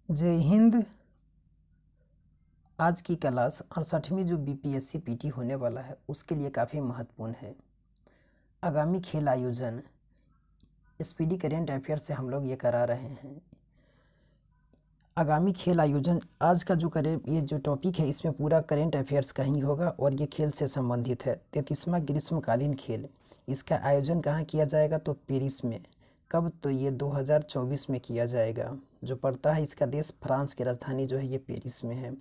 जय हिंद। आज की क्लास 68वीं जो बीपीएससी पीटी होने वाला है उसके लिए काफ़ी महत्वपूर्ण है। आगामी खेल आयोजन स्पीडी करेंट अफेयर से हम लोग ये करा रहे हैं। आगामी खेल आयोजन आज का जो ये जो टॉपिक है इसमें पूरा करेंट अफेयर्स का ही होगा और ये खेल से संबंधित है। 33वां ग्रीष्मकालीन खेल, इसका आयोजन कहाँ किया जाएगा? तो पेरिस में। कब? तो ये 2024 में किया जाएगा। जो पड़ता है इसका देश फ्रांस की राजधानी जो है ये पेरिस में है।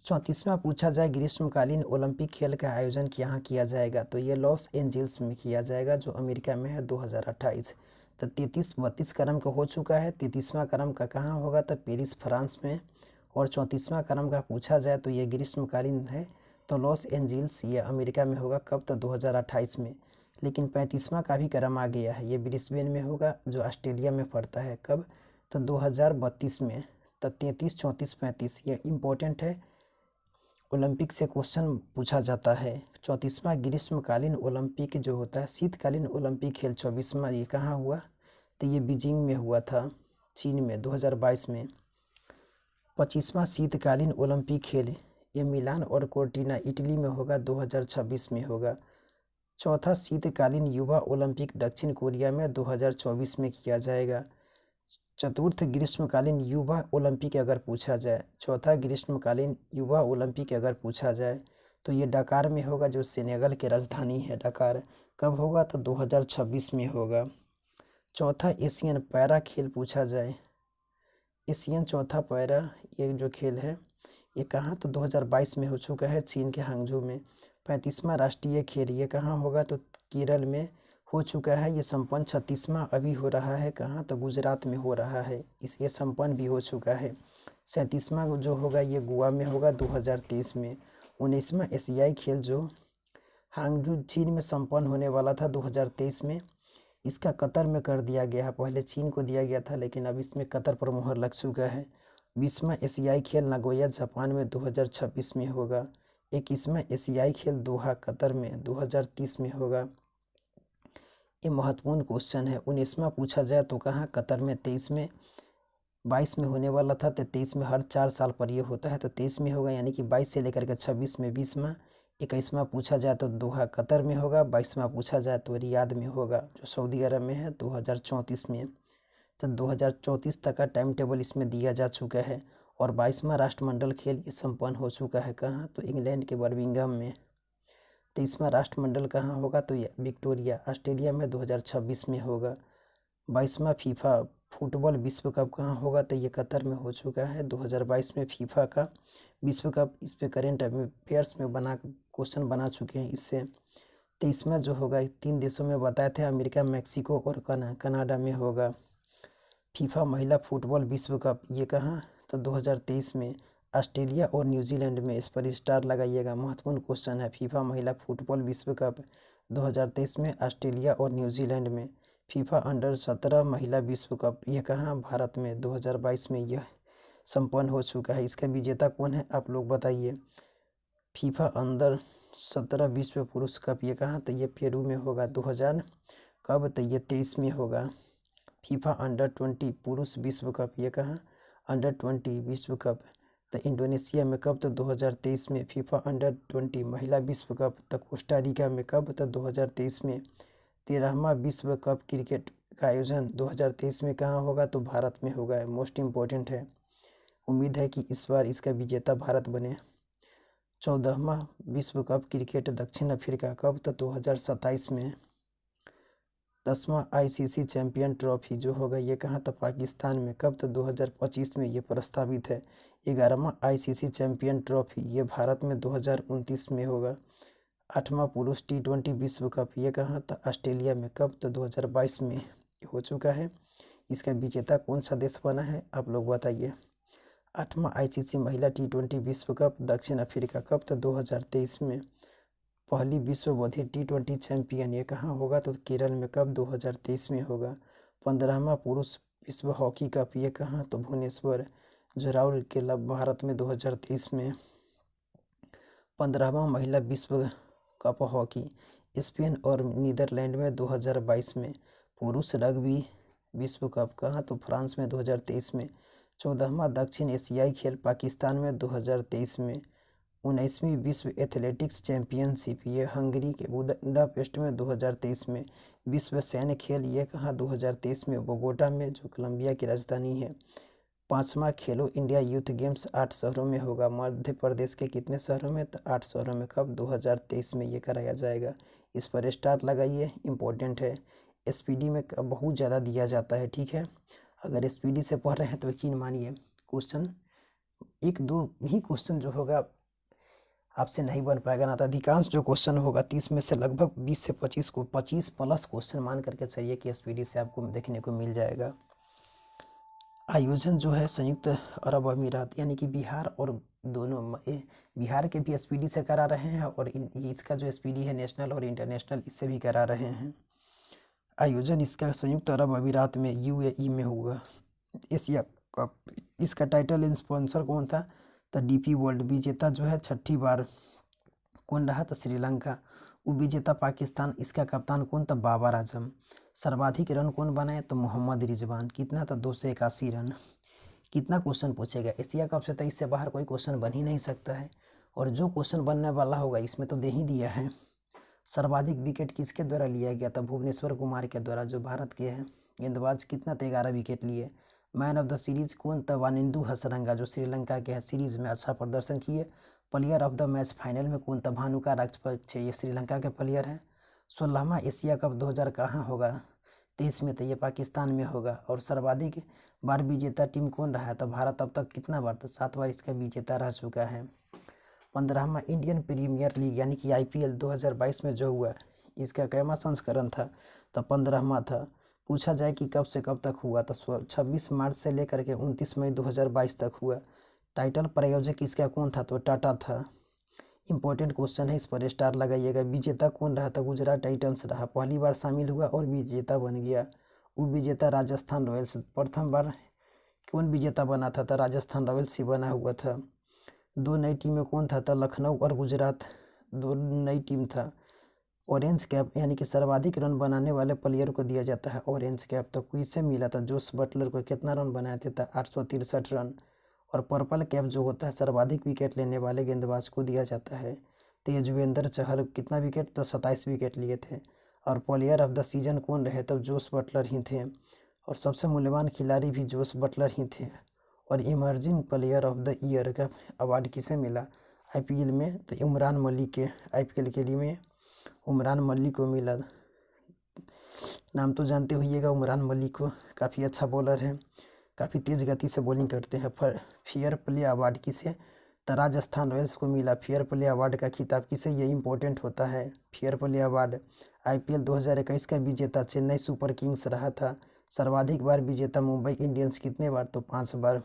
34वां पूछा जाए ग्रीष्मकालीन ओलंपिक खेल का आयोजन यहाँ किया जाएगा? तो ये लॉस एंजल्स में किया जाएगा जो अमेरिका में है 2028। तो 33-32 क्रम का हो चुका है। 33वां क्रम का कहाँ होगा? तो पेरिस फ्रांस में। और 34वां क्रम का पूछा जाए तो ये ग्रीष्मकालीन है तो लॉस एंजल्स ये अमेरिका में होगा। कब? तो 2028 में। लेकिन 35वां का भी क्रम आ गया है, ये ब्रिस्बेन में होगा जो ऑस्ट्रेलिया में पड़ता है। कब? तो 2032 में। तो 33, 34, 35 ये इम्पोर्टेंट है, ओलंपिक से क्वेश्चन पूछा जाता है। 34वां ग्रीष्मकालीन ओलंपिक जो होता है शीतकालीन ओलंपिक खेल 24वां ये कहाँ हुआ? तो ये बीजिंग में हुआ था, चीन में 2022 में। 25वां शीतकालीन ओलंपिक खेल ये मिलान और कोर्टिना इटली में होगा, 2026 में होगा। चौथा शीतकालीन युवा ओलंपिक दक्षिण कोरिया में 2024 में किया जाएगा। चतुर्थ ग्रीष्मकालीन युवा ओलंपिक अगर पूछा जाए, चौथा ग्रीष्मकालीन युवा ओलंपिक अगर पूछा जाए तो ये डकार में होगा जो सेनेगल की राजधानी है डकार। कब होगा? तो 2026 में होगा। चौथा एशियन पैरा खेल पूछा जाए, एशियन चौथा पैरा ये जो खेल है ये कहाँ? तो 2022 में हो चुका है, चीन के हांगझू में। 35वां राष्ट्रीय खेल ये कहाँ होगा? तो केरल में हो चुका है ये संपन्न। 36वां अभी हो रहा है कहाँ? तो गुजरात में हो रहा है, इस ये संपन्न भी हो चुका है। 37वां जो होगा ये गोवा में होगा 2023 में। 19वां एशियाई खेल जो हांगझू चीन में संपन्न होने वाला था 2023 में, इसका कतर में कर दिया गया है। पहले चीन को दिया गया था लेकिन अब इसमें कतर पर मुहर लग चुका है। 20वां एशियाई खेल नागोया जापान में 2026 में होगा। 21वां एशियाई खेल दोहा कतर में 2030 में होगा। ये महत्वपूर्ण क्वेश्चन है। 19वां पूछा जाए तो कहाँ? कतर में। 23 में, 22 में होने वाला था तो 23 में, हर 4 साल पर ये होता है तो 23 में होगा, यानी कि 22 से लेकर के 26 में 20वां। 21वां पूछा जाए तो दोहा कतर में होगा। 22वां पूछा जाए तो रियाद में होगा जो सऊदी अरब में है 2034 में। तो 2034 तक का टाइम टेबल इसमें दिया जा चुका है। और 22वां राष्ट्रमंडल खेल ये संपन्न हो चुका है कहाँ? तो इंग्लैंड के बर्मिंघम में। 23वां राष्ट्रमंडल कहाँ होगा? तो ये विक्टोरिया ऑस्ट्रेलिया में 2026 में होगा। 22वां फीफा फुटबॉल विश्व कप कहाँ होगा? तो ये कतर में हो चुका है 2022 में फीफा का विश्व कप। इस पे करेंट अफेयर्स में बना क्वेश्चन बना चुके हैं इससे। 23वां जो होगा 3 देशों में बताए थे, अमेरिका, मैक्सिको और कनाडा में होगा। फीफा महिला फुटबॉल विश्व कप ये कहाँ? तो 2023 में ऑस्ट्रेलिया और न्यूजीलैंड में। इस पर स्टार लगाइएगा, महत्वपूर्ण क्वेश्चन है। फीफा महिला फुटबॉल विश्व कप 2023 में ऑस्ट्रेलिया और न्यूजीलैंड में। फीफा अंडर-17 महिला विश्व कप ये कहाँ? भारत में 2022 में यह संपन्न हो चुका है। इसका विजेता कौन है आप लोग बताइए। फीफा अंडर-17 विश्व पुरुष कप ये कहाँ? तो ये पेरू में होगा 2000 कब? तो ये 23 में होगा। फीफा अंडर-20 पुरुष विश्व कप ये कहाँ? अंडर-20 विश्व कप तो इंडोनेशिया में। कब? तो 2023 में। फीफा अंडर-20 महिला विश्व कप तो कोस्टारिका में। कब? तो 2023 में। 13वां विश्व कप क्रिकेट का आयोजन 2023 में कहाँ होगा? तो भारत में होगा। मोस्ट इम्पोर्टेंट है, उम्मीद है कि इस बार इसका विजेता भारत बने। 14वां विश्व कप क्रिकेट दक्षिण अफ्रीका। कब? तो 2027 में। 10वां आईसीसी चैंपियन ट्रॉफी जो होगा ये कहाँ? तो पाकिस्तान में। कब? तो 2025 में ये प्रस्तावित है। 11वां आईसीसी चैंपियन ट्रॉफी ये भारत में 2029 में होगा। 8वां पुरुष T20 विश्व कप ये कहाँ? तो ऑस्ट्रेलिया में। कब? तो 2022 में हो चुका है। इसका विजेता कौन सा देश बना है आप लोग बताइए। 8वां आईसीसी महिला T20 विश्व कप दक्षिण अफ्रीका। कब? तो 2023 में। पहली विश्व बधिर T20 चैंपियन ये कहाँ होगा? तो केरल में। कब? 2023 में होगा। 15वां पुरुष विश्व हॉकी कप ये कहाँ? तो भुवनेश्वर जो राउरकेला भारत में 2023 में। 15वां महिला विश्व कप हॉकी स्पेन और नीदरलैंड में 2022 में। पुरुष रग्बी विश्व कप कहाँ? तो फ्रांस में 2023 में। 14वां दक्षिण एशियाई खेल पाकिस्तान में 2023 में। 19वीं विश्व एथलेटिक्स चैंपियनशिप ये हंगरी के बुडापेस्ट में 2023 में। विश्व सैन्य खेल ये कहाँ 2023 में बोगोटा में, जो कोलंबिया की राजधानी है। 5वां खेलो इंडिया यूथ गेम्स 8 शहरों में होगा। मध्य प्रदेश के कितने शहरों में? तो 8 शहरों में। कब? 2023 में ये कराया जाएगा। इस पर स्टार लगाइए, इम्पोर्टेंट है। एसपीडी में बहुत ज़्यादा दिया जाता है, ठीक है। अगर एसपीडी से पढ़ रहे हैं तो यकीन मानिए क्वेश्चन 1-2 ही क्वेश्चन जो होगा आपसे नहीं बन पाएगा, ना तो अधिकांश जो क्वेश्चन होगा 30 में से लगभग 20 से 25 को 25 प्लस क्वेश्चन मान करके चलिए कि एसपीडी से आपको देखने को मिल जाएगा। आयोजन जो है संयुक्त अरब अमीरात यानी कि बिहार और दोनों बिहार के भी एसपीडी से करा रहे हैं और इसका जो एसपीडी है नेशनल और इंटरनेशनल इससे भी करा रहे हैं। आयोजन इसका संयुक्त अरब अमीरात में यूएई में होगा। एशिया कप इसका टाइटल स्पॉन्सर कौन था? तो डीपी वर्ल्ड। विजेता जो है 6ठी बार कौन रहा? तो श्रीलंका। उपविजेता पाकिस्तान। इसका कप्तान कौन? तो बाबर आजम। सर्वाधिक रन कौन बनाए? तो मोहम्मद रिजवान। कितना? तो 281 रन। कितना क्वेश्चन पूछेगा? एशिया कप से तो इससे बाहर कोई क्वेश्चन बन ही नहीं सकता है, और जो क्वेश्चन बनने वाला होगा इसमें तो दे ही दिया है। सर्वाधिक विकेट किसके द्वारा लिया गया था? भुवनेश्वर कुमार के द्वारा, जो भारत के हैं गेंदबाज। कितना? तो 11 विकेट लिए। मैन ऑफ द सीरीज कौन? तो वानिंदु हसरंगा, जो श्रीलंका के हैं, सीरीज में अच्छा प्रदर्शन किए। Player of the match final में कौन? तो भानुका राजपक्षे, ये श्रीलंका के प्लेयर हैं। 16वां एशिया कप 2000 कहाँ होगा? 23 में, तो ये पाकिस्तान में होगा। और सर्वाधिक बार विजेता टीम कौन रहा है? तो भारत अब तक कितना बार? तो 7 बार इसका विजेता रह चुका है। 15वां इंडियन प्रीमियर लीग यानी कि आईपीएल 2022 में जो हुआ, इसका कैवां संस्करण था? तो 15वां था। पूछा जाए कि कब से कब तक हुआ, तो 26 मार्च से लेकर के 29 मई 2022 तक हुआ। टाइटल प्रायोजक इसका कौन था? तो टाटा था। इंपॉर्टेंट क्वेश्चन है, इस पर स्टार लगाइएगा। विजेता कौन रहा था? गुजरात टाइटंस रहा, पहली बार शामिल हुआ और विजेता बन गया। उप विजेता राजस्थान रॉयल्स, प्रथम बार कौन विजेता बना था? तो राजस्थान रॉयल्स ही बना हुआ था। 2 नई टीमें कौन था? तो लखनऊ और गुजरात, 2 नई टीम था। ऑरेंज कैप यानी कि सर्वाधिक रन बनाने वाले प्लेयर को दिया जाता है ऑरेंज कैप। तो किसे मिला था? जोस बटलर को। कितना रन बनाए थे? 863 रन। और पर्पल कैप जो होता है सर्वाधिक विकेट लेने वाले गेंदबाज को दिया जाता है। तेजवेंद्र चहल, कितना विकेट? तो 27 विकेट लिए थे। और प्लेयर ऑफ द सीजन कौन रहे? तो जोस बटलर ही थे। और सबसे मूल्यवान खिलाड़ी भी जोस बटलर ही थे। और emerging player of the year का अवार्ड किसे मिला आईपीएल में? तो इमरान मलिक के, आईपीएल के लिए उमरान मलिक को मिला। नाम तो जानते होइएगा उमरान मलिक को, काफ़ी अच्छा बॉलर है, काफ़ी तेज़ गति से बॉलिंग करते हैं। फेयर प्ले अवार्ड किसे? तो राजस्थान रॉयल्स को मिला फेयर प्ले अवार्ड का खिताब। किसे? ये इंपॉर्टेंट होता है फेयर प्ले अवार्ड। आईपीएल 2021 का विजेता चेन्नई सुपर किंग्स रहा था। सर्वाधिक बार विजेता मुंबई इंडियंस, कितने बार? तो 5 बार।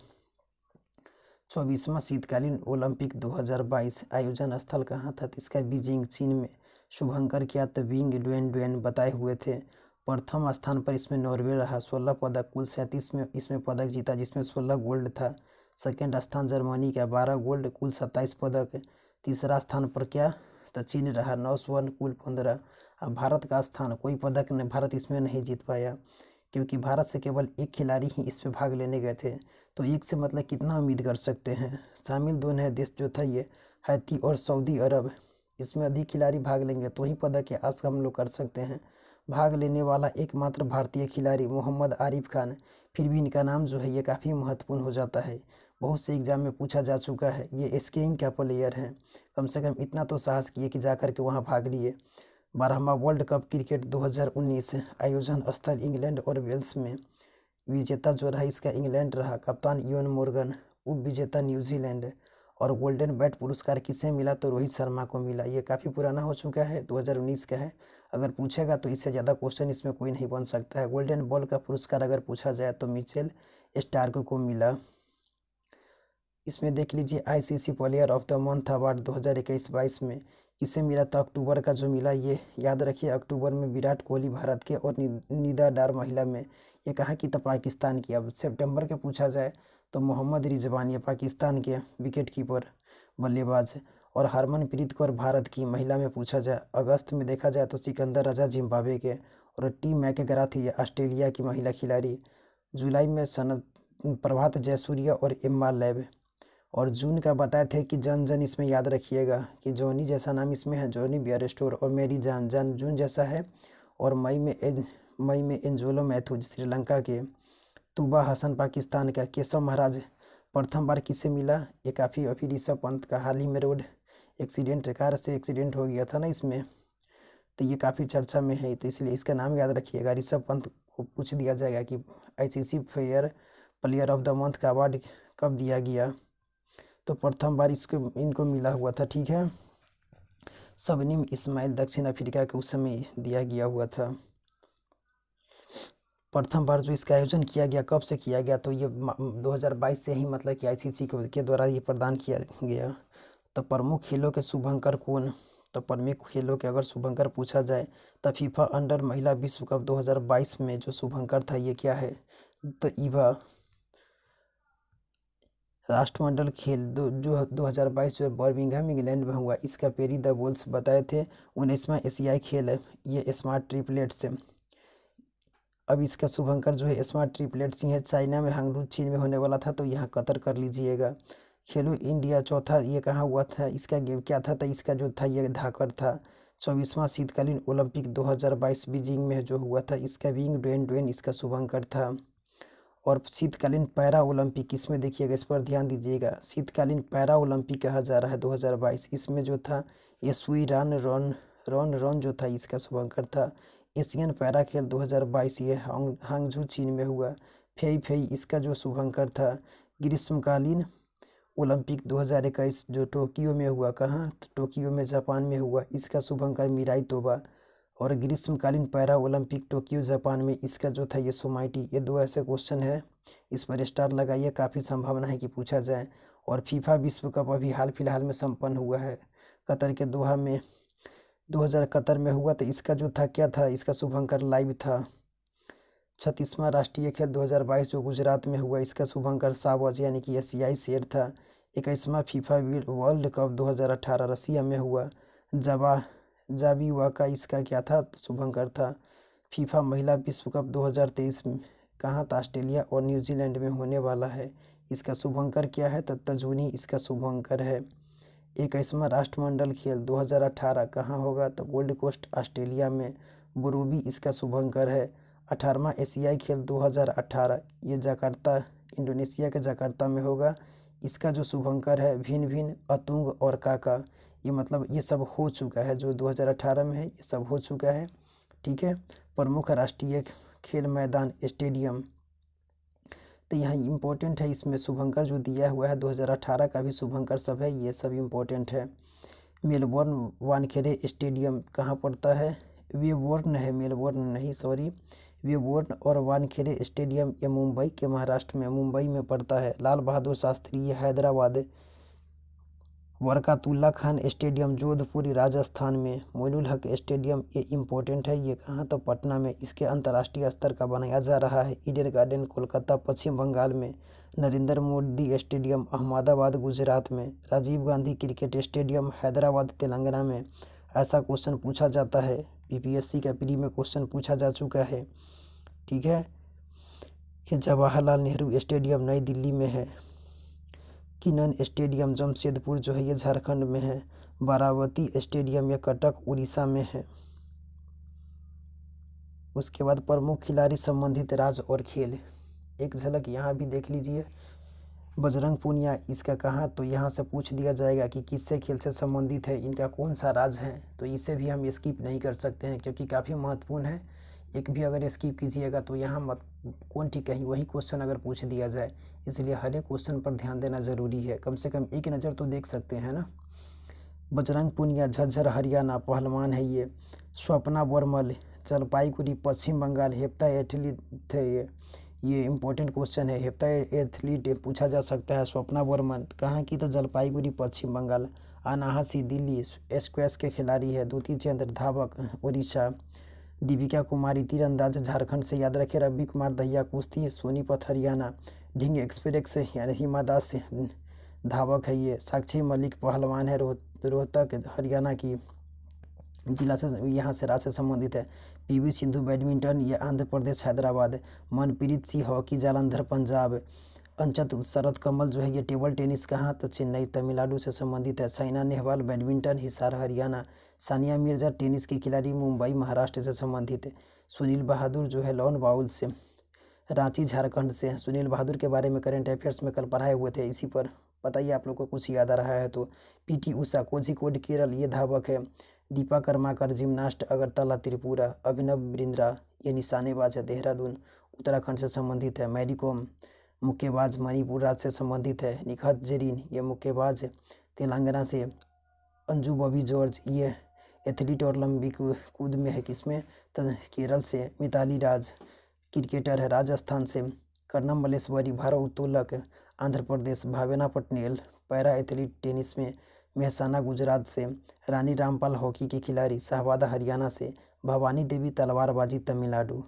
24वां शीतकालीन ओलंपिक 2022 आयोजन स्थल कहाँ था? तो इसका बीजिंग, चीन में। शुभंकर क्या? तो विंग ड्वेन बताए हुए थे। प्रथम स्थान पर इसमें नॉर्वे रहा, 16 पदक, कुल 37 में इसमें पदक जीता, जिसमें 16 गोल्ड था। सेकेंड स्थान जर्मनी का, 12 गोल्ड, कुल 27 पदक। तीसरा स्थान पर क्या? तो चीन रहा, 9 स्वर्ण, कुल 15। अब भारत का स्थान, कोई पदक नहीं, भारत इसमें नहीं जीत पाया, क्योंकि भारत से केवल एक खिलाड़ी ही इस पे भाग लेने गए थे। तो एक से मतलब कितना उम्मीद कर सकते हैं? शामिल दोनों देश जो था ये हैती और सऊदी अरब, इसमें अधिक खिलाड़ी भाग लेंगे तो ही पदक की आस हम लोग कर सकते हैं। भाग लेने वाला एकमात्र भारतीय खिलाड़ी मोहम्मद आरिफ खान, फिर भी इनका नाम जो है ये काफ़ी महत्वपूर्ण हो जाता है, बहुत से एग्जाम में पूछा जा चुका है। ये स्कीइंग का प्लेयर है, कम से कम इतना तो साहस किए कि जा कर के वहाँ भाग लिए। 12वां वर्ल्ड कप क्रिकेट 2019 आयोजन स्थल इंग्लैंड और वेल्स में। विजेता जो रहा इसका इंग्लैंड रहा, कप्तान इवन मोर्गन। उप विजेता न्यूजीलैंड। और गोल्डन बैट पुरस्कार किसे मिला? तो रोहित शर्मा को मिला। ये काफ़ी पुराना हो चुका है, 2019 का है। अगर पूछेगा तो इससे ज़्यादा क्वेश्चन इसमें कोई नहीं बन सकता है। गोल्डन बॉल का पुरस्कार अगर पूछा जाए तो मिचेल स्टार्क को मिला। इसमें देख लीजिए ICC player of the month award 2021-22 में किसे मिला? तो अक्टूबर का जो मिला, ये याद रखिए, अक्टूबर में विराट कोहली भारत के और निदा डार महिला में। ये कहाँ की? तो पाकिस्तान की। अब सितंबर के पूछा जाए तो मोहम्मद रिजवान, ये पाकिस्तान के विकेट कीपर बल्लेबाज। और हरमनप्रीत कौर भारत की, महिला में पूछा जाए। अगस्त में देखा जाए तो सिकंदर रजा जिम्बाब्वे के। और टीम मैकग्रा थी, ये ऑस्ट्रेलिया की महिला खिलाड़ी। जुलाई में सनत प्रभात जयसूर्या और एम्मा लैब। और जून का बताए थे कि जन जन इसमें याद रखिएगा कि जॉनी जैसा नाम इसमें है, जॉनी बियर स्टोर। और मेरी जान जान जून जैसा है। और मई में एंजोलो मैथ्यूज श्रीलंका के, तुबा हसन पाकिस्तान का, केशव महाराज प्रथम बार किससे मिला, ये काफ़ी अभी ऋषभ पंत का हाल ही में रोड एक्सीडेंट, कार से एक्सीडेंट हो गया था ना इसमें, तो ये काफ़ी चर्चा में है, तो इसलिए इसका नाम याद रखिएगा। ऋषभ पंत को पूछ दिया जाएगा कि ICC player of the month का अवार्ड कब दिया गया, तो प्रथम बार इनको मिला हुआ था। ठीक है, शबनीम इस्माइल दक्षिण अफ्रीका के उस समय दिया गया हुआ था। प्रथम बार जो इसका आयोजन किया गया, कब से किया गया, तो ये 2022 से ही, मतलब कि आईसीसी के द्वारा ये प्रदान किया गया। तो प्रमुख खेलों के शुभंकर कौन, तो प्रमुख खेलों के अगर शुभंकर पूछा जाए तो फीफा अंडर महिला विश्व कप 2022 में जो शुभंकर था ये क्या है, तो ईवा। राष्ट्रमंडल खेल जो 2022 जो बर्मिंघम इंग्लैंड में हुआ, इसका पेरी द वॉल्स बताए थे। 19वां एशियाई खेल है ये स्मार्ट ट्रिपलेट्स से। अब इसका शुभंकर जो है स्मार्ट ट्रिपलेट्स ही है। चाइना में, हांगझू चीन में होने वाला था, तो यहाँ कतर कर लीजिएगा। खेलो इंडिया चौथा ये कहाँ हुआ था, इसका गेम क्या था, तो इसका जो था ये धाकड़ था। 24वां शीतकालीन ओलंपिक 2022 बीजिंग में जो हुआ था, इसका विंग डुएन इसका शुभंकर था। और शीतकालीन पैरा ओलंपिक, इसमें देखिएगा, इस पर ध्यान दीजिएगा, शीतकालीन पैरा ओलंपिक कहा जा रहा है 2022, इसमें जो था ये सुई रन जो था इसका शुभंकर था। एशियन पैरा खेल 2022 ये हांगझू चीन में हुआ। फेई इसका जो शुभंकर था। ग्रीष्मकालीन ओलंपिक 2021 जो टोक्यो में हुआ, कहाँ, तो टोक्यो में जापान में हुआ, इसका शुभंकर मिराई तोबा। और ग्रीष्मकालीन पैरा ओलंपिक टोक्यो जापान में, इसका जो था ये सोमाइटी। ये दो ऐसे क्वेश्चन है, इस पर स्टार लगाइए, काफ़ी संभावना है कि पूछा जाए। और फीफा विश्व कप अभी हाल फिलहाल में संपन्न हुआ है कतर के दोहा में, 2000 कतर में हुआ, तो इसका जो था क्या था, इसका शुभंकर लाइव था। 36वां राष्ट्रीय खेल 2022 जो गुजरात में हुआ, इसका शुभंकर सावज यानी कि एशियाई शेर था। 21वां फीफा वर्ल्ड कप 2018 रसिया में हुआ, जाबीवा का इसका क्या था, तो शुभंकर था। फीफा महिला विश्व कप 2023 में कहाँ था, ऑस्ट्रेलिया और न्यूजीलैंड में होने वाला है, इसका शुभंकर क्या है, तो तजुनी इसका शुभंकर है। 21वां राष्ट्रमंडल खेल 2018 कहाँ होगा, तो गोल्ड कोस्ट ऑस्ट्रेलिया में, बुरूबी इसका शुभंकर है। 18वां एशियाई खेल 2018 ये जकार्ता, इंडोनेशिया के जकार्ता में होगा, इसका जो शुभंकर है भिन अतुंग और काका। ये मतलब ये सब हो चुका है, जो 2018 में है ये सब हो चुका है। ठीक है, प्रमुख राष्ट्रीय खेल मैदान स्टेडियम, तो यहाँ इम्पोर्टेंट है, इसमें शुभंकर जो दिया हुआ है 2018 का भी शुभंकर सब है, ये सब इम्पोर्टेंट है। मेलबोर्न वानखेड़े स्टेडियम कहाँ पड़ता है, वेबोर्न है, मेलबोर्न नहीं, सॉरी, वेबोर्न और वानखेड़े स्टेडियम ये मुंबई के, महाराष्ट्र में मुंबई में पड़ता है। लाल बहादुर शास्त्री ये हैदराबाद। बरकातुल्ला खान स्टेडियम जोधपुर राजस्थान में। मोइनुल हक स्टेडियम ये इम्पोर्टेंट है, ये कहाँ, तो पटना में, इसके अंतर्राष्ट्रीय स्तर का बनाया जा रहा है। ईडन गार्डन कोलकाता पश्चिम बंगाल में। नरेंद्र मोदी स्टेडियम अहमदाबाद गुजरात में। राजीव गांधी क्रिकेट स्टेडियम हैदराबाद तेलंगाना में। ऐसा क्वेश्चन पूछा जाता है, पीपीएससी का प्री में क्वेश्चन पूछा जा चुका है। ठीक है, कि जवाहरलाल नेहरू स्टेडियम नई दिल्ली में है। किनन स्टेडियम जमशेदपुर जो है ये झारखंड में है। बारावती स्टेडियम ये कटक उड़ीसा में है। उसके बाद प्रमुख खिलाड़ी संबंधित राज्य और खेल, एक झलक यहाँ भी देख लीजिए। बजरंग पूनिया इसका कहाँ, तो यहाँ से पूछ दिया जाएगा कि किससे खेल से संबंधित है, इनका कौन सा राज्य है, तो इसे भी हम स्किप नहीं कर सकते हैं क्योंकि काफ़ी महत्वपूर्ण है। एक भी अगर स्किप कीजिएगा तो यहाँ मत कौन ठीक है, वही क्वेश्चन अगर पूछ दिया जाए, इसलिए हर एक क्वेश्चन पर ध्यान देना ज़रूरी है, कम से कम एक नज़र तो देख सकते हैं ना। बजरंग पूनिया झज्जर हरियाणा पहलवान है ये। स्वप्ना वर्मल जलपाईगुड़ी पश्चिम बंगाल हेप्ता एथलीट थे ये इम्पोर्टेंट क्वेश्चन है, हेप्ता एथलीट पूछा जा सकता है। स्वप्ना वर्मन कहाँ की, तो जलपाईगुड़ी पश्चिम बंगाल। अनाहसी दिल्ली स्क्वैश के खिलाड़ी है। द्युति चंद्र धावक उड़ीसा। दीपिका कुमारी तीरंदाज झारखंड से, याद रखे। रवि कुमार दहिया कुश्ती सोनीपत हरियाणा। ढिंग एक्सप्रेस यानी हिमा दास धावक है ये। साक्षी मलिक पहलवान है, रोहतक हरियाणा की जिला से, यहाँ से राज्य से संबंधित है। पीवी सिंधु बैडमिंटन ये आंध्र प्रदेश हैदराबाद। मनप्रीत सिंह हॉकी जालंधर पंजाब। अंचत शरद कमल जो है ये टेबल टेनिस कहाँ, तो चेन्नई तमिलनाडु से संबंधित है। साइना नेहवाल बैडमिंटन हिसार हरियाणा। सानिया मिर्जा टेनिस की खिलाड़ी मुंबई महाराष्ट्र से संबंधित है। सुनील बहादुर जो है लॉन बाउल से रांची झारखंड से। सुनील बहादुर के बारे में करंट अफेयर्स में कल पढ़ाए हुए थे, इसी पर बताइए आप लोग को कुछ याद आ रहा है तो। पीटी उषा कोझिकोड केरल ये धावक है। दीपा कर्माकर जिम्नास्ट अगरतला त्रिपुरा। अभिनव बिंद्रा ये निशानेबाज है, देहरादून उत्तराखंड से संबंधित है। मैरी कॉम मुक्केबाज मणिपुर राज्य से संबंधित है। निखत जरीन ये मुक्केबाज तेलंगाना से। अंजू बॉबी जॉर्ज ये एथलीट और ओलंपिक कूद में है, किसमें, तो केरल से। मिताली राज क्रिकेटर है, राजस्थान से। कर्णम मल्लेश्वरी भारोत्तोलक आंध्र प्रदेश। भावना पटेल पैरा एथलीट टेनिस में मेहसाना गुजरात से। रानी रामपाल हॉकी की खिलाड़ी शाहबादा हरियाणा से। भवानी देवी तलवारबाजी तमिलनाडु।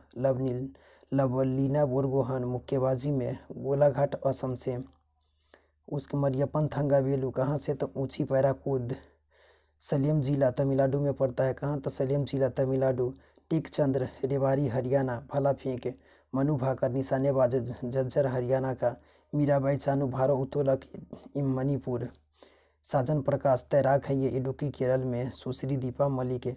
लवलीना बोरगोहन मुक्केबाजी में गोलाघाट असम से। उसके मरियप्पन थंगावेलु कहाँ से, तो ऊंची पैरा कूद सलेम जिला तमिलनाडु में पड़ता है, कहाँ, तो सलेम जिला तमिलनाडु। टेक चंद्र रेवाड़ी हरियाणा भाला फेंक। मनु भाकर निशानेबाज झज्जर हरियाणा का। मीराबाई चानू भारोत्तोलक मणिपुर। साजन प्रकाश तैराक है ये इडुक्की केरल में। सुश्री दीपा मलिक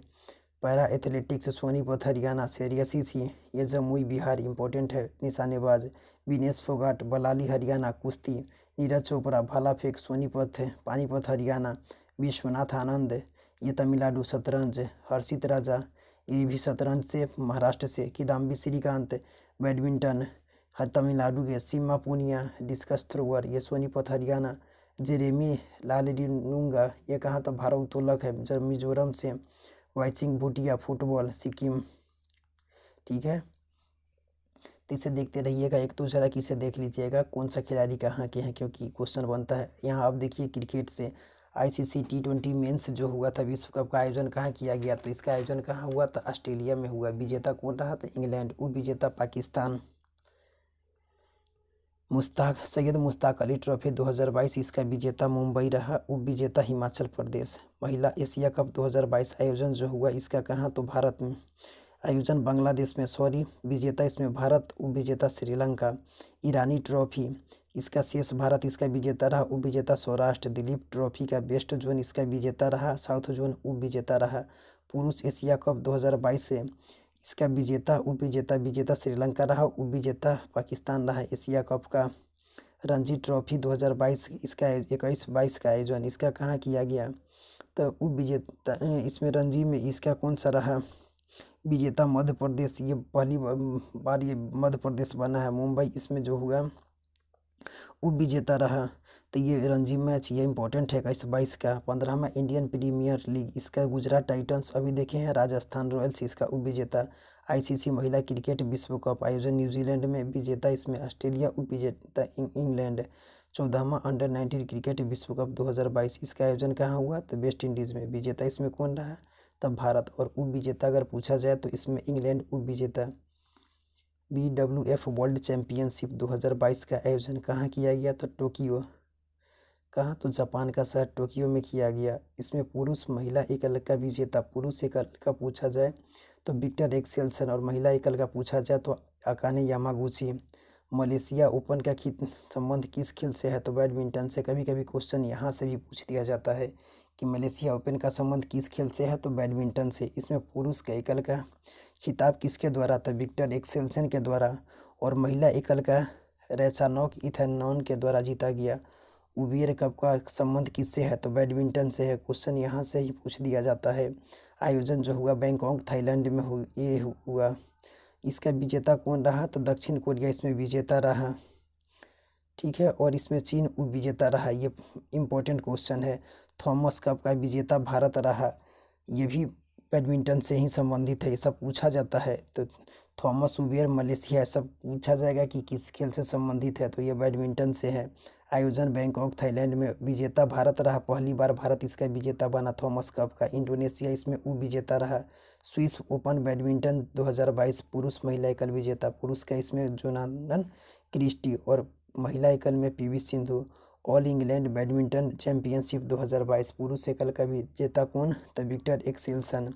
पैरा एथलेटिक्स सोनीपत हरियाणा से। रियसी थी ये जमुई बिहार इंपॉर्टेंट है, निशानेबाज। विनेश फोगाट बलाली हरियाणा कुश्ती। नीरज चोपड़ा भाला फेंक सोनीपत पानीपत हरियाणा। विश्वनाथ आनंद ये तमिलनाडु शतरंज। हर्षित राजा ये भी शतरंज से महाराष्ट्र से। किदाम्बी श्रीकांत बैडमिंटन तमिलनाडु के। सीमा पूनिया डिस्कस थ्रोअर ये सोनीपत हरियाणा। जेरेमी लालरिनुंगा ये कहाँ, तो भारोत्तोलक है, मिजोरम से। वाइचिंग भूटिया फुटबॉल सिक्किम, ठीक है। तो इसे देखते रहिएगा, एक तो जरा कि इसे देख लीजिएगा कौन सा खिलाड़ी कहाँ के हैं, क्योंकि क्वेश्चन बनता है। यहाँ आप देखिए क्रिकेट से आईसीसी T20 मेंस जो हुआ था विश्व कप का आयोजन कहाँ किया गया, तो इसका आयोजन कहाँ हुआ था, ऑस्ट्रेलिया में हुआ। विजेता कौन रहा था, इंग्लैंड। उप विजेता पाकिस्तान। सैयद मुश्ताक अली ट्रॉफी 2022 इसका विजेता मुंबई रहा। उप विजेता हिमाचल प्रदेश। महिला एशिया कप 2022 आयोजन जो हुआ इसका कहाँ, तो भारत में। आयोजन बांग्लादेश में, सॉरी। विजेता इसमें भारत, उप विजेता श्रीलंका। ईरानी ट्रॉफी इसका शेष भारत इसका विजेता रहा। उप विजेता सौराष्ट्र। दिलीप ट्रॉफी का वेस्ट जोन इसका विजेता रहा। साउथ जोन उप विजेता रहा। पुरुष एशिया कप 2022 से इसका विजेता, उप विजेता श्रीलंका रहा। उप विजेता पाकिस्तान रहा एशिया कप का। रणजी ट्रॉफी 2022 इसका 21-22 का आयोजन इसका कहाँ किया गया, तो उप विजेता इसमें रणजी में इसका कौन सा रहा, विजेता मध्य प्रदेश। ये पहली बार ये मध्य प्रदेश बना है। मुंबई इसमें जो हुआ उप विजेता रहा। तो ये रणजी मैच ये इंपॉर्टेंट है 21-22 का। 15वां इंडियन प्रीमियर लीग इसका गुजरात टाइटंस अभी देखे हैं। राजस्थान रॉयल्स इसका उप विजेता। आईसीसी महिला क्रिकेट विश्व कप आयोजन न्यूजीलैंड में। विजेता इसमें ऑस्ट्रेलिया। उप विजेता इंग्लैंड। 14वां अंडर-19 क्रिकेट विश्व कप 2022 इसका आयोजन कहाँ हुआ, तो वेस्ट इंडीज़ में। विजेता इसमें कौन रहा, तब भारत। और उप विजेता अगर पूछा जाए तो इसमें इंग्लैंड उप विजेता। BWF वर्ल्ड चैंपियनशिप 2022 का आयोजन कहाँ किया गया, तो टोक्यो। कहाँ, तो जापान का शहर टोक्यो में किया गया। इसमें पुरुष महिला एकल का विजेता। पुरुष एकल का पूछा जाए तो विक्टर एक्सेल्सन, और महिला एकल का पूछा जाए तो अकाने यामागुची। मलेशिया ओपन का संबंध किस खेल से है, तो बैडमिंटन से। कभी कभी क्वेश्चन यहाँ से भी पूछ दिया जाता है कि मलेशिया ओपन का संबंध किस खेल से है, तो बैडमिंटन से। इसमें पुरुष का एकल का खिताब किसके द्वारा था, विक्टर एक्सेल्सन के द्वारा। और महिला एकल का रैचानोक इथेनॉन के द्वारा जीता गया। उबेर कप का संबंध किससे है, तो बैडमिंटन से है। क्वेश्चन यहाँ से ही पूछ दिया जाता है। आयोजन जो हुआ बैंकॉक थाईलैंड में हुआ। इसका विजेता कौन रहा, तो दक्षिण कोरिया इसमें विजेता रहा, ठीक है। और इसमें चीन उप विजेता रहा। ये इम्पोर्टेंट क्वेश्चन है। थॉमस कप का विजेता भारत रहा। ये भी बैडमिंटन से ही संबंधित है, ये सब पूछा जाता है। तो थॉमस उबेर मलेशिया सब पूछा जाएगा कि किस खेल से संबंधित है, तो ये बैडमिंटन से है। आयोजन बैंकॉक थाईलैंड में। विजेता भारत रहा, पहली बार भारत इसका विजेता बना थॉमस कप का। इंडोनेशिया इसमें उप विजेता रहा। स्विस ओपन बैडमिंटन 2022 पुरुष महिला एकल विजेता। पुरुष का इसमें जोनाथन क्रिस्टी, और महिला एकल में PV Sindhu. All England badminton championship 2022 पुरुष एकल का विजेता कौन, तो विक्टर एक्सेल्सन।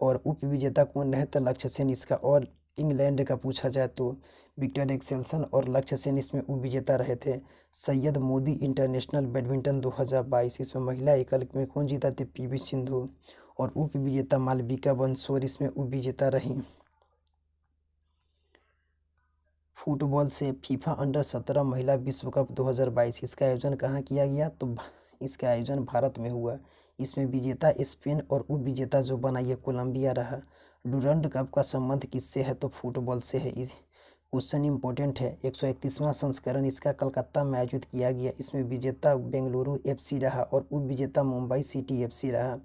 और उप विजेता कौन रहे, तो लक्ष्य सेन इसका। ऑल इंग्लैंड का पूछा जाए तो विक्टर एक्सेल्सन और लक्ष्य सेन इसमें उपविजेता रहे थे। सैयद मोदी इंटरनेशनल बैडमिंटन 2022 इसमें महिला एकल में कौन जीता थे? पीवी सिंधु। और उपविजेता मालविका बंसोर इसमें उपविजेता रही। फुटबॉल से फीफा अंडर-17 महिला विश्व कप 2022 इसका आयोजन कहाँ किया गया? तो इसका आयोजन भारत में हुआ। इसमें विजेता स्पेन और उपविजेता जो बना ये कोलंबिया रहा। डूरंड कप का संबंध किससे है? तो फुटबॉल से है। इस क्वेश्चन इंपॉर्टेंट है। 131वां संस्करण इसका कलकत्ता में आयोजित किया गया। इसमें विजेता बेंगलुरु एफसी रहा और उपविजेता मुंबई सिटी एफसी रहा।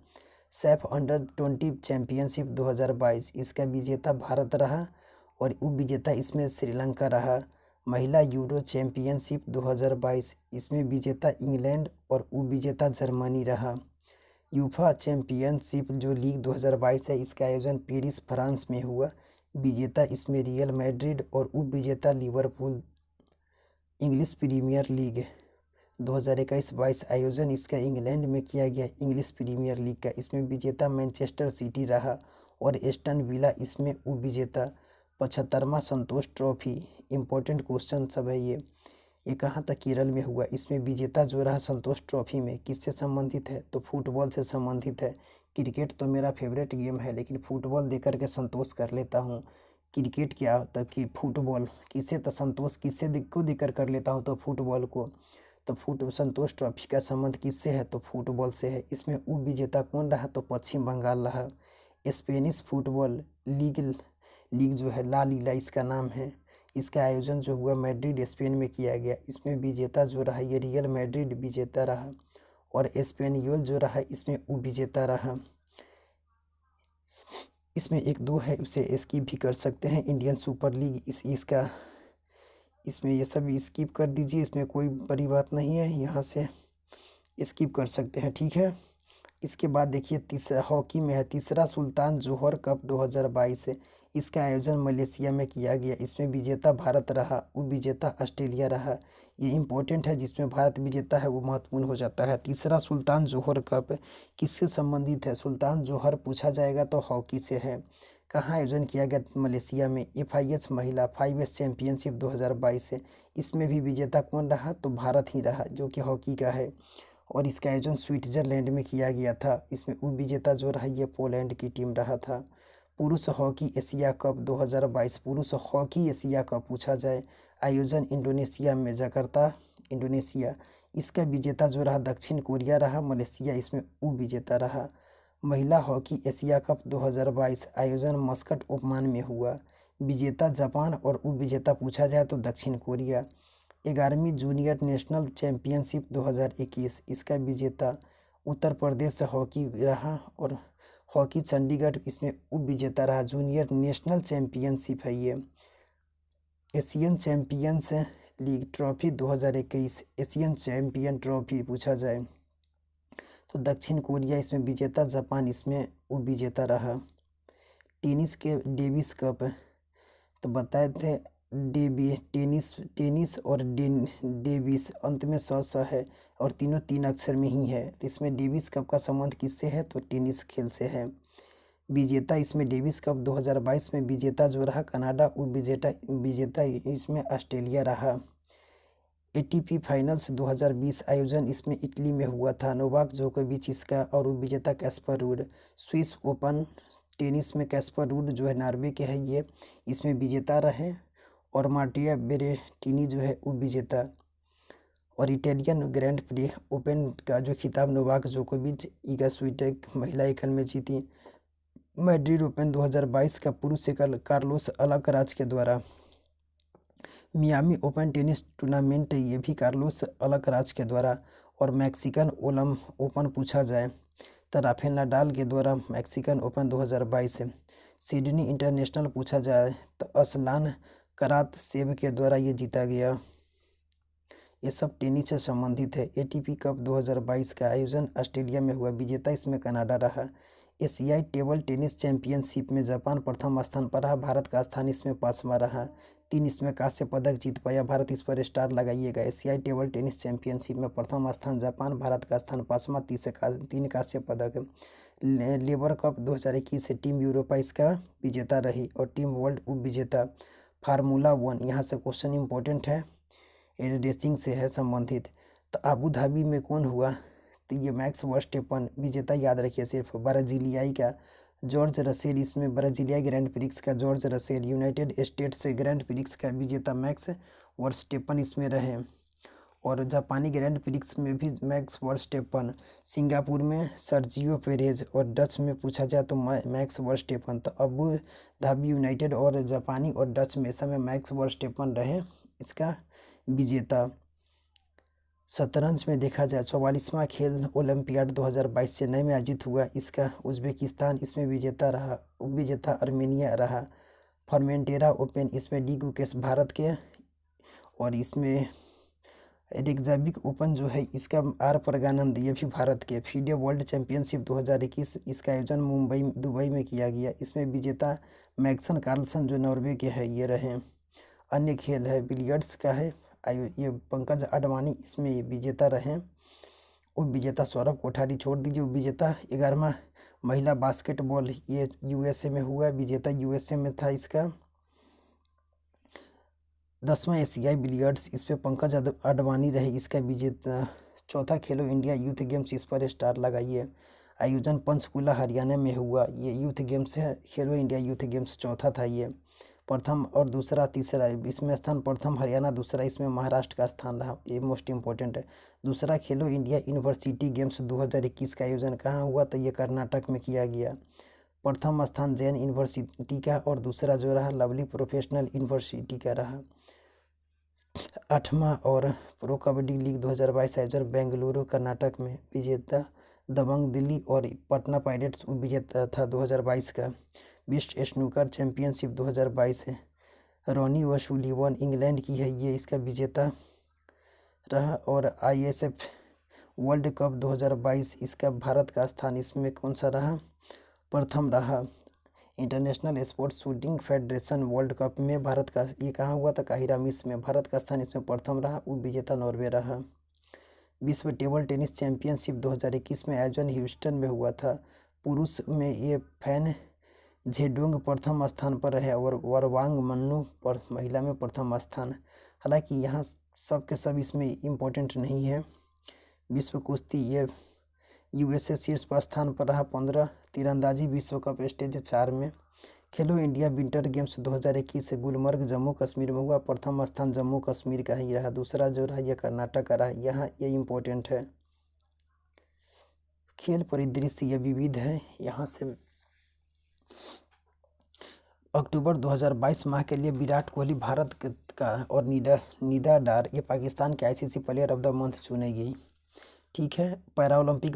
सैफ अंडर-20 चैंपियनशिप 2022 इसका विजेता भारत रहा और उपविजेता इसमें श्रीलंका रहा। महिला यूरो चैंपियनशिप 2022 इसमें विजेता इंग्लैंड और उपविजेता जर्मनी रहा। यूफा चैंपियनशिप जो लीग 2022 है इसका आयोजन पेरिस फ्रांस में हुआ। विजेता इसमें रियल मैड्रिड और उपविजेता लिवरपूल। इंग्लिश प्रीमियर लीग 2021-22 आयोजन इसका इंग्लैंड में किया गया। इंग्लिश प्रीमियर लीग का इसमें विजेता मैनचेस्टर सिटी रहा और एस्टन विला इसमें उपविजेता। 75वां संतोष ट्रॉफी इंपॉर्टेंट क्वेश्चन सब है ये कहाँ तक? केरल में हुआ। इसमें विजेता जो रहा संतोष ट्रॉफी में किससे संबंधित है? तो फुटबॉल से संबंधित है। क्रिकेट तो मेरा फेवरेट गेम है लेकिन फुटबॉल देकर के संतोष कर लेता हूँ। क्रिकेट क्या होता कि फुटबॉल किससे तो संतोष किससे को देकर कर लेता हूँ तो फुटबॉल को। तो संतोष ट्रॉफी का संबंध किससे है? तो फुटबॉल से है। इसमें उपविजेता कौन रहा? तो पश्चिम बंगाल रहा। स्पेनिश फुटबॉल लीग जो है ला लीगा इसका नाम है। इसका आयोजन जो हुआ मैड्रिड स्पेन में किया गया। इसमें विजेता जो रहा ये रियल मैड्रिड विजेता रहा और एस्पेनियोल जो रहा इसमें उपविजेता रहा। इसमें एक दो है उसे स्किप भी कर सकते हैं। इंडियन सुपर लीग इसका इसमें ये सब स्किप कर दीजिए, इसमें कोई बड़ी बात नहीं है, यहाँ से स्किप कर सकते हैं, ठीक है। इसके बाद देखिए तीसरा हॉकी में है तीसरा सुल्तान जोहर कप 2022 है। इसका आयोजन मलेशिया में किया गया। इसमें विजेता भारत रहा, उपविजेता ऑस्ट्रेलिया रहा। ये इंपॉर्टेंट है, जिसमें भारत विजेता है वो महत्वपूर्ण हो जाता है। तीसरा सुल्तान जोहर कप किससे संबंधित है? सुल्तान जोहर पूछा जाएगा तो हॉकी से है। कहाँ आयोजन किया गया? मलेशिया में। FIH महिला 5S चैंपियनशिप 2022 है। इसमें भी विजेता कौन रहा? तो भारत ही रहा, जो कि हॉकी का है और इसका आयोजन स्विट्जरलैंड में किया गया था। इसमें उपविजेता जो रहा ये पोलैंड की टीम रहा था। पुरुष हॉकी एशिया कप 2022 पुरुष हॉकी एशिया कप पूछा जाए, आयोजन इंडोनेशिया में जकार्ता इंडोनेशिया। इसका विजेता जो रहा दक्षिण कोरिया रहा, मलेशिया इसमें उपविजेता रहा। महिला हॉकी एशिया कप 2022 आयोजन मस्कट ओमान में हुआ। विजेता जापान और उपविजेता पूछा जाए तो दक्षिण कोरिया। 11वीं जूनियर नेशनल चैंपियनशिप 2021 इसका विजेता उत्तर प्रदेश हॉकी रहा और हॉकी चंडीगढ़ इसमें उपविजेता रहा। जूनियर नेशनल चैंपियनशिप है ये। Asian champions league trophy 2021 Asian champion trophy पूछा जाए तो दक्षिण कोरिया इसमें विजेता, जापान इसमें उपविजेता रहा। टेनिस के डेविस कप तो बताए थे टेनिस और डेविस अंत में स है और तीनों 3 अक्षर में ही है। तो इसमें डेविस कप का संबंध किससे है? तो टेनिस खेल से है। विजेता इसमें डेविस कप 2022 में विजेता जो रहा कनाडा, विजेता इसमें ऑस्ट्रेलिया रहा। ATP फाइनल्स 2020 आयोजन इसमें इटली में हुआ था। नोवाक जोकोविच इसका और उपविजेता Caspar rude. Swiss open tennis में कैस्पर रूड जो है नॉर्वे के है ये, इसमें विजेता रहे और मार्टिया बेरेटिनी जो है उपविजेता। और इटालियन ग्रैंड प्री ओपन का जो खिताब नोवाक जोकोविच ईगा स्विटेक महिला एकल में जीती। मैड्रिड ओपन 2022 का पुरुष एकल कार्लोस अल्काराज के द्वारा। मियामी ओपन टेनिस टूर्नामेंट ये भी कार्लोस अल्काराज के द्वारा। और मैक्सिकन ओपन पूछा जाए तो राफेल नाडाल के द्वारा मैक्सिकन ओपन 2022 है। सिडनी इंटरनेशनल पूछा जाए तो असलान करातसेव के द्वारा ये जीता गया। ये सब टेनिस से संबंधित है। ATP कप 2022 का आयोजन ऑस्ट्रेलिया में हुआ, विजेता इसमें कनाडा रहा। एशियाई टेबल टेनिस चैंपियनशिप में जापान प्रथम स्थान पर रहा, भारत का स्थान इसमें 5वां रहा। 3 इसमें कांस्य पदक जीत पाया भारत, इस पर स्टार लगाइएगा। एशियाई टेबल टेनिस चैंपियनशिप में प्रथम स्थान जापान, भारत का स्थान 5वां, 3 कांस्य पदक। लेबर कप 2021 से टीम यूरोपा इसका विजेता रही और टीम वर्ल्ड उप विजेता। फार्मूला 1, यहाँ से क्वेश्चन इंपॉर्टेंट है, रेसिंग से है संबंधित। तो अबू धाबी में कौन हुआ? तो ये मैक्स वर्स्टेपन विजेता, याद रखिए सिर्फ। ब्राजीलियाई का जॉर्ज रसेल, इसमें ब्राजीलियाई ग्रैंड प्रिक्स का George Russell. United states grand prix का विजेता मैक्स वर्स्टेपन इसमें रहे। और जापानी ग्रैंड प्रिक्स में भी मैक्स वर्स्टेपन। सिंगापुर में सर्जियो पेरेज और डच में पूछा जाए तो मैक्स वर्स्टेपन। तो अबू धाबी, यूनाइटेड और जापानी और डच में समय मैक्स वर्स्टेपन रहे इसका विजेता। शतरंज में देखा जाए 44वां खेल ओलंपियाड 2022 चेन्नई में आयोजित हुआ, इसका उज्बेकिस्तान इसमें विजेता रहा, उपविजेता अर्मेनिया रहा। फॉर्मेंटेरा ओपन, इसमें डी गुकेश भारत के। और इसमें रेकजाविक ओपन जो है इसका आर प्रज्ञानंद, ये भी भारत के। फीडे वर्ल्ड चैंपियनशिप 2021, इसका आयोजन दुबई में किया गया, इसमें विजेता मैग्सन कार्लसन जो नॉर्वे के हैं ये रहे। अन्य खेल है बिलियर्ड्स का है, ये पंकज अडवाणी इसमें ये विजेता रहे। उप विजेता सौरभ कोठारी, छोड़ दीजिए। उप विजेता 11वां महिला बास्केटबॉल, ये यूएसए में हुआ, विजेता यूएसए में था इसका। 10वां एशियाई बिलियर्ड्स, इस पर पंकज अडवाणी रहे इसका विजेता। चौथा खेलो इंडिया यूथ गेम्स, इस पर स्टार लगाइए। आयोजन पंचकुला हरियाणा में हुआ, ये यूथ गेम्स है, खेलो इंडिया यूथ गेम्स चौथा था ये। प्रथम और दूसरा तीसरा इसमें स्थान प्रथम हरियाणा, दूसरा इसमें महाराष्ट्र का स्थान रहा, ये मोस्ट इंपॉर्टेंट है। दूसरा खेलो इंडिया यूनिवर्सिटी गेम्स 2021 का आयोजन कहाँ हुआ? तो ये कर्नाटक में किया गया। प्रथम स्थान जैन यूनिवर्सिटी का और दूसरा जो रहा लवली प्रोफेशनल यूनिवर्सिटी का रहा। 8वां और प्रो कबड्डी लीग 2022 आयोजन बेंगलुरु कर्नाटक में, विजेता दबंग दिल्ली और पटना पायरेट्स उप विजेता था 2022 का। विश्व स्नूकर चैंपियनशिप 2022 है, रॉनी वशुलीवन इंग्लैंड की है, ये इसका विजेता रहा। और आईएसएफ वर्ल्ड कप 2022, इसका भारत का स्थान इसमें कौन सा रहा? प्रथम रहा। International sports shooting federation world cup में भारत का ये कहाँ हुआ था? काहिरा मिस्र में, भारत का स्थान इसमें प्रथम रहा, उप विजेता नॉर्वे रहा। विश्व टेबल टेनिस चैंपियनशिप 2021 में आयोजन ह्यूस्टन में हुआ था। पुरुष में ये फैन झेडोंग प्रथम स्थान पर रहे और वरवांग मन्नू पर महिला में प्रथम स्थान। हालांकि यहाँ सब के सब इसमें इम्पोर्टेंट नहीं है। विश्व कुश्ती ये यूएसए शीर्ष पर स्थान पर रहा 15। तीरंदाजी विश्व कप स्टेज 4 में। खेलो इंडिया विंटर गेम्स 2021 से गुलमर्ग जम्मू कश्मीर में हुआ, प्रथम स्थान जम्मू कश्मीर का ही रहा, दूसरा जो रहा यह कर्नाटक का रहा, यहाँ ये इम्पोर्टेंट है। खेल परिदृश्य ये विविध है, यहाँ से अक्टूबर 2022 माह के लिए विराट कोहली भारत का और निदा डार ये पाकिस्तान के ICC player of the month चुने गई। ठीक है। पैरा ओलंपिक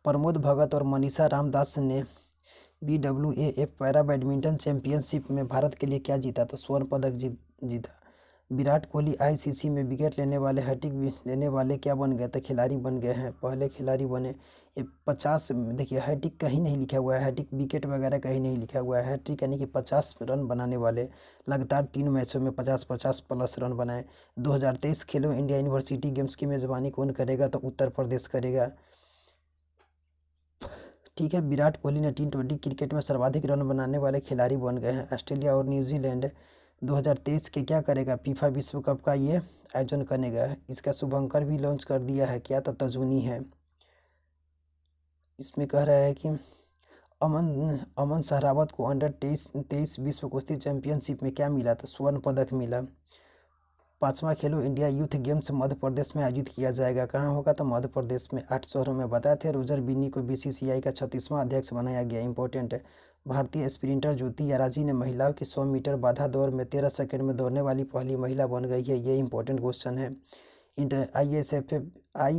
प्रमोद भगत और मनीषा रामदास ने BWAF पैरा बैडमिंटन चैंपियनशिप में भारत के लिए क्या जीता? तो स्वर्ण पदक जीता। विराट कोहली आईसीसी में विकेट लेने वाले हैट्रिक लेने वाले क्या बन गए? तो खिलाड़ी बन गए हैं, पहले खिलाड़ी बने। ये 50, देखिए हैट्रिक कहीं नहीं लिखा हुआ है, हैट्रिक विकेट वगैरह कहीं नहीं लिखा हुआ है। हैट्रिक यानी कि 50 रन बनाने वाले, लगातार 3 मैचों में 50-50 प्लस रन बनाए। 2023 खेलो इंडिया यूनिवर्सिटी गेम्स की मेज़बानी कौन करेगा? तो उत्तर प्रदेश करेगा। ठीक है। विराट कोहली ने T20 क्रिकेट में सर्वाधिक रन बनाने वाले खिलाड़ी बन गए हैं। ऑस्ट्रेलिया और न्यूजीलैंड 2023 के क्या करेगा? फीफा विश्व कप का ये आयोजन करेगा। इसका शुभंकर भी लॉन्च कर दिया है, क्या? तो तजुनी है। इसमें कह रहा है कि अमन सहरावत को अंडर 23 विश्व कुश्ती चैंपियनशिप में क्या मिला? तो स्वर्ण पदक मिला। 5वां खेलो India youth games Madhya Pradesh में आयोजित किया जाएगा, कहाँ होगा? तो मध्य प्रदेश में। 8 शहरों में बताए थे। रोजर बिन्नी को BCCI का 36वां अध्यक्ष बनाया गया, इंपॉर्टेंट है। भारतीय स्प्रिंटर ज्योति याराजी ने महिलाओं की 100 मीटर बाधा दौड़ में 13 सेकंड में दौड़ने वाली पहली महिला बन गई है, ये इंपॉर्टेंट क्वेश्चन है।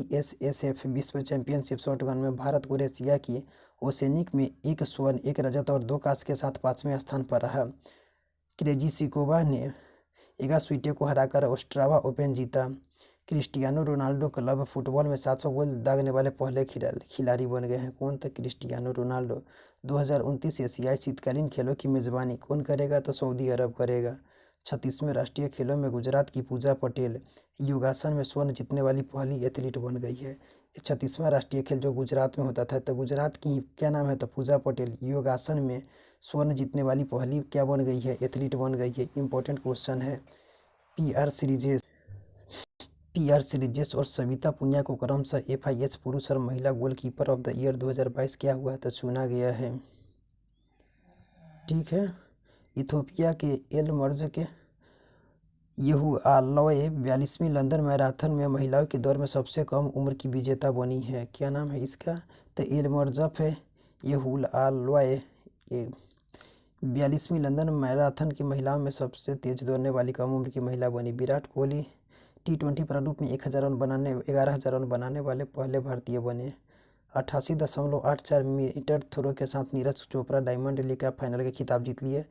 ISSF विश्व चैंपियनशिप शॉटगन में भारत क्रोएशिया की ओसेनिक में 1 स्वर्ण 1 रजत और 2 कांस्य के साथ 5वें स्थान पर रहा। क्रेजिसिकोवा ने एगा स्वीटे को हराकर ऑस्ट्रावा ओपन जीता। क्रिस्टियानो रोनाल्डो क्लब फुटबॉल में 700 गोल दागने वाले पहले खिलाड़ी बन गए हैं, कौन? तो क्रिस्टियानो रोनाल्डो। 2029 एशियाई शीतकालीन खेलों की मेज़बानी कौन करेगा? तो सऊदी अरब करेगा। 36वें राष्ट्रीय खेलों में गुजरात की पूजा पटेल योगासन में स्वर्ण जीतने वाली पहली एथलीट बन गई है। 36वां राष्ट्रीय खेल जो गुजरात में होता था, तो गुजरात की क्या नाम है, तो पूजा पटेल योगासन में स्वर्ण जीतने वाली पहली क्या बन गई है, एथलीट बन गई है। इंपॉर्टेंट क्वेश्चन है। पी आर सीरीजेस और सविता पुनिया को क्रमशः FIH पुरुष और महिला गोलकीपर ऑफ द ईयर 2022 क्या हुआ, तो चुना गया है। ठीक है। इथोपिया के एल मर्ज के येहूआलोए 42वीं लंदन मैराथन में महिलाओं की दौड़ में सबसे कम उम्र की विजेता बनी है। क्या नाम है इसका, तो एलमर्जफ है येहूआलोए। 42वीं लंदन मैराथन की महिलाओं में सबसे तेज दौड़ने वाली कम उम्र की महिला बनी। विराट कोहली T20 प्रारूप में 11,000 रन बनाने वाले पहले भारतीय बने। 88.84 मीटर थ्रो के साथ नीरज चोपड़ा डायमंड लीग का फाइनल के खिताब जीत लिए।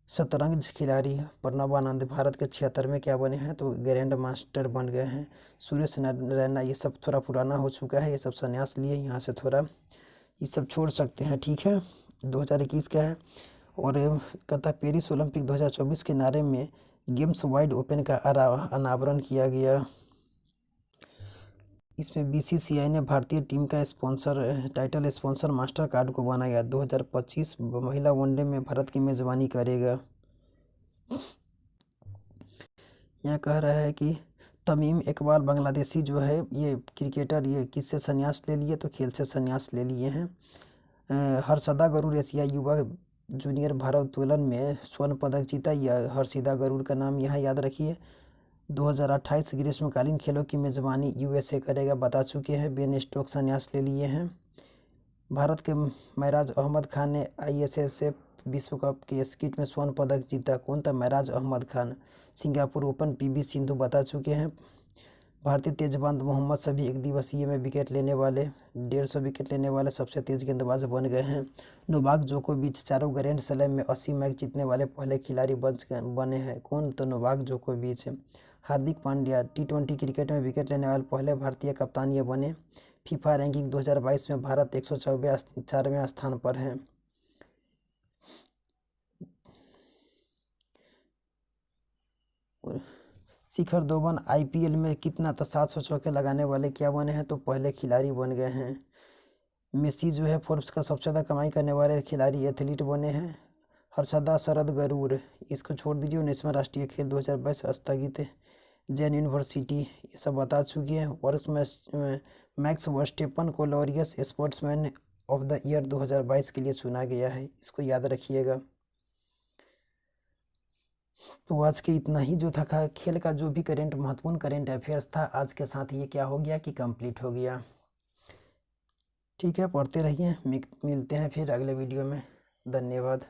शतरंज खिलाड़ी प्रणव आनंद भारत के 76वें क्या बने हैं, तो ग्रैंड मास्टर बन गए हैं। सुरेश रैना, ये सब थोड़ा पुराना हो चुका है, ये सब संन्यास लिए, यहाँ से थोड़ा ये सब छोड़ सकते हैं। ठीक है। 2021 क्या है, और कहता पेरिस ओलंपिक 2024 के नारे में गेम्स वाइड ओपन का अनावरण किया गया। इसमें BCCI ने भारतीय टीम का टाइटल स्पॉन्सर मास्टर कार्ड को बनाया। 2025 महिला वनडे में भारत की मेजबानी करेगा। यह कह रहा है कि तमीम इकबाल बांग्लादेशी जो है ये क्रिकेटर, ये किससे संन्यास ले लिए, तो खेल से संन्यास ले लिए हैं। हर्षदा गरुड़ एशियाई युवा जूनियर भारोत्तोलन में स्वर्ण पदक जीता। यह हर्षिदा गरुड़ का नाम यहाँ याद रखिए। 2028 ग्रीष्मकालीन खेलों की मेजबानी USA करेगा, बता चुके हैं। बेन स्टोक्स संन्यास ले लिए हैं। भारत के महराज अहमद खान ने ISSF विश्व कप के स्कीट में स्वर्ण पदक जीता। कौन था, Mairaj Ahmad Khan. Singapore Open PV Sindhu बता चुके हैं। भारतीय तेजबान मोहम्मद शमी एक दिवसीय में 150 विकेट लेने वाले सबसे तेज गेंदबाज बन गए हैं। नोवाक जोकोविच चारों ग्रैंड स्लैम में 80 मैच जीतने वाले पहले खिलाड़ी बने हैं। कौन, तो नोवाक जोकोविच। हार्दिक पांड्या T20 क्रिकेट में विकेट लेने वाले पहले भारतीय कप्तान ये बने। फीफा रैंकिंग 2022 में भारत 104वें स्थान पर है। शिखर धवन IPL में कितना, तो 700 चौके लगाने वाले क्या बने हैं, तो पहले खिलाड़ी बन गए हैं। मेसी जो है फोर्ब्स का सबसे ज़्यादा कमाई करने वाले खिलाड़ी एथलीट बने हैं। हर्षदा शरद गरुड़, इसको छोड़ दीजिए। 19वां राष्ट्रीय खेल 2022 स्थगित। जैन यूनिवर्सिटी, ये सब बता चुके हैं। वर्ष में मैक्स वर्स्टेपन को Laureus sportsman of the year 2022 के लिए चुना गया है, इसको याद रखिएगा। तो आज के इतना ही जो था खेल का जो भी महत्वपूर्ण करेंट अफेयर्स था, आज के साथ ये क्या हो गया कि कंप्लीट हो गया। ठीक है, पढ़ते रहिए। मिलते हैं फिर अगले वीडियो में। धन्यवाद।